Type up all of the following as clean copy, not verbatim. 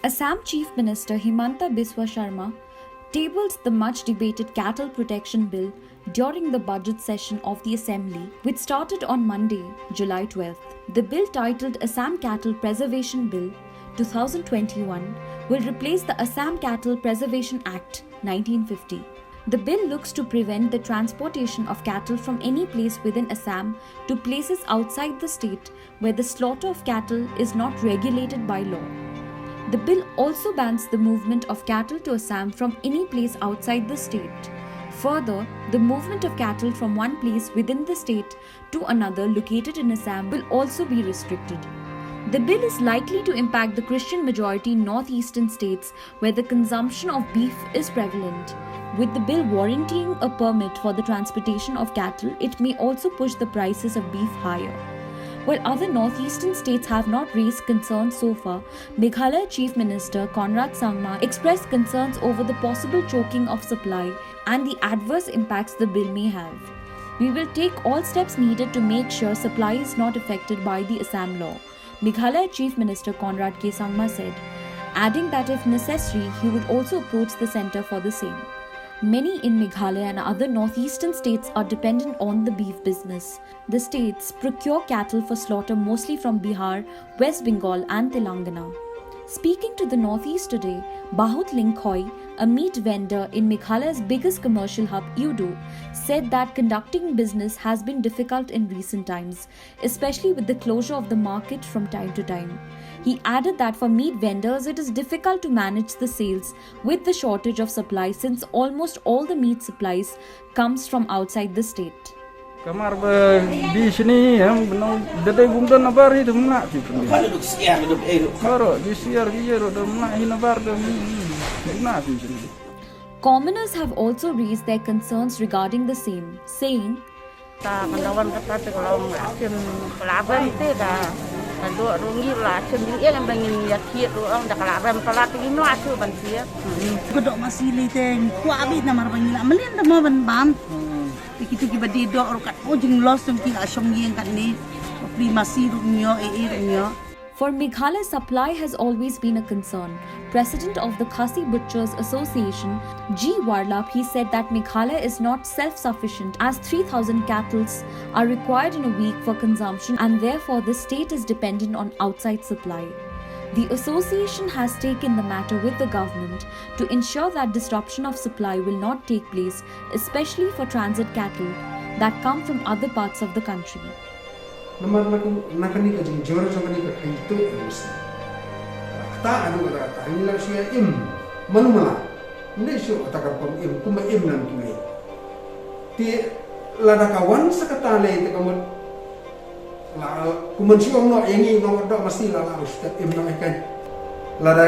Assam Chief Minister Himanta Biswa Sharma tabled the much debated Cattle Protection Bill during the budget session of the Assembly, which started on Monday, July 12th. The bill, titled Assam Cattle Preservation Bill 2021, will replace the Assam Cattle Preservation Act 1950. The bill looks to prevent the transportation of cattle from any place within Assam to places outside the state where the slaughter of cattle is not regulated by law. The bill also bans the movement of cattle to Assam from any place outside the state. Further, the movement of cattle from one place within the state to another located in Assam will also be restricted. The bill is likely to impact the Christian majority northeastern states where the consumption of beef is prevalent. With the bill warranting a permit for the transportation of cattle, it may also push the prices of beef higher. While other northeastern states have not raised concerns so far, Meghalaya Chief Minister Conrad Sangma expressed concerns over the possible choking of supply and the adverse impacts the bill may have. We will take all steps needed to make sure supply is not affected by the Assam law, Meghalaya Chief Minister Conrad K. Sangma said, adding that if necessary, he would also approach the centre for the same. Many in Meghalaya and other northeastern states are dependent on the beef business. The states procure cattle for slaughter mostly from Bihar, West Bengal and Telangana. Speaking to the Northeast today, Bahut Lingkhoi, a meat vendor in Meghalaya's biggest commercial hub, Udo, said that conducting business has been difficult in recent times, especially with the closure of the market from time to time. He added that for meat vendors, it is difficult to manage the sales with the shortage of supply since almost all the meat supplies comes from outside the state. Kamar di sini yang benau dede bungdan nabar itu mana sih pun. Baru di siar dia ro mana ini nabar tu mana sih sini. Commoners have also raised their concerns regarding the same, saying, "Ta pendawan kata tu kalau action pelaban tu dah, ada rungi lah action dia yang bangin ya kiat tu orang dah kelaban pelat ini no action bansia. Kedok masih liteng, kuabit nama bangin lah, melihat nama ban. Begitu kita didok rokat ojung los yang kita asyam yang kat ni, masih rumio rumio. For Meghalaya, supply has always been a concern. President of the Khasi Butchers Association, G. Warlap, he said that Meghalaya is not self-sufficient as 3,000 cattle are required in a week for consumption and therefore the state is dependent on outside supply. The association has taken the matter with the government to ensure that disruption of supply will not take place, especially for transit cattle that come from other parts of the country. Namar nakani ka jing jor jong ni ka kaito emus. Ta anu ka ta ni la suya im manumala. Ni syo ta ka pom im kuma im nan tu. Ti la da kawan sakata le te kamut la kuman syo no yengi no do masi la la ustad im no kan. La da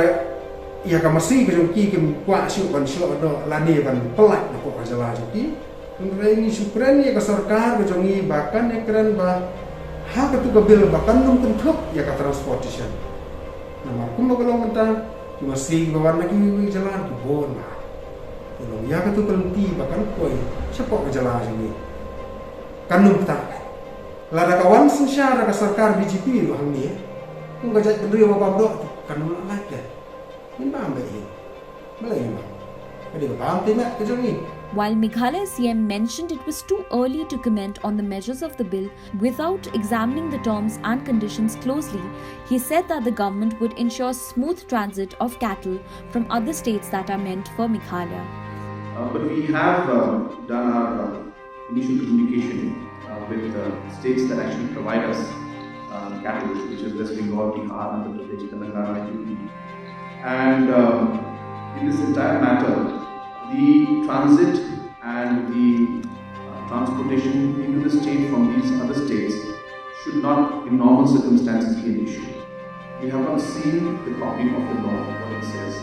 ya ka masi ka jong ki kim kwa syo ban syo do la ni ban pelak na ko jala ki. Ini supren ya ka sarkar ka jong bahkan ekran ba hak itu kebil bahkan nung kentuk ya ke transportation. Nama aku mau kalau mentang masih bawa lagi jalan tu bona. Kalau ya ke tu kelenti bahkan koi siapa ke jalan ini. Kan nung tak. Lada kawan sensyara ke sarkar BJP lu hang ni. Kung gajat pendiri apa dok kan nung lagi. Ini ambil ini. Malay mah. Jadi paham tidak kejong ni. While Meghalaya CM mentioned it was too early to comment on the measures of the bill without examining the terms and conditions closely, he said that the government would ensure smooth transit of cattle from other states that are meant for Meghalaya. But we have done our initial communication with states that actually provide us cattle, which is West Bengal, Bihar, Andhra Pradesh, Telangana, UP. And in this entire matter, the transit and the transportation into the state from these other states should not, in normal circumstances, be an issue. We have not seen the copy of the law, what it says.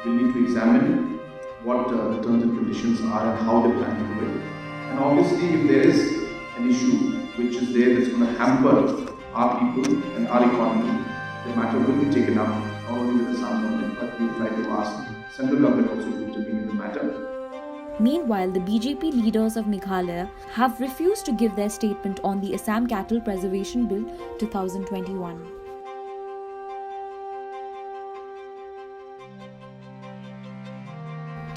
We need to examine what the terms and conditions are and how they plan to do it. And obviously, if there is an issue which is there that's going to hamper our people and our economy, the matter will be taken up not only with the Assam government, but we will try to ask central government also to intervene in the matter. Meanwhile, the BJP leaders of Meghalaya have refused to give their statement on the Assam Cattle Preservation Bill 2021.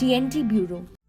TNT Bureau.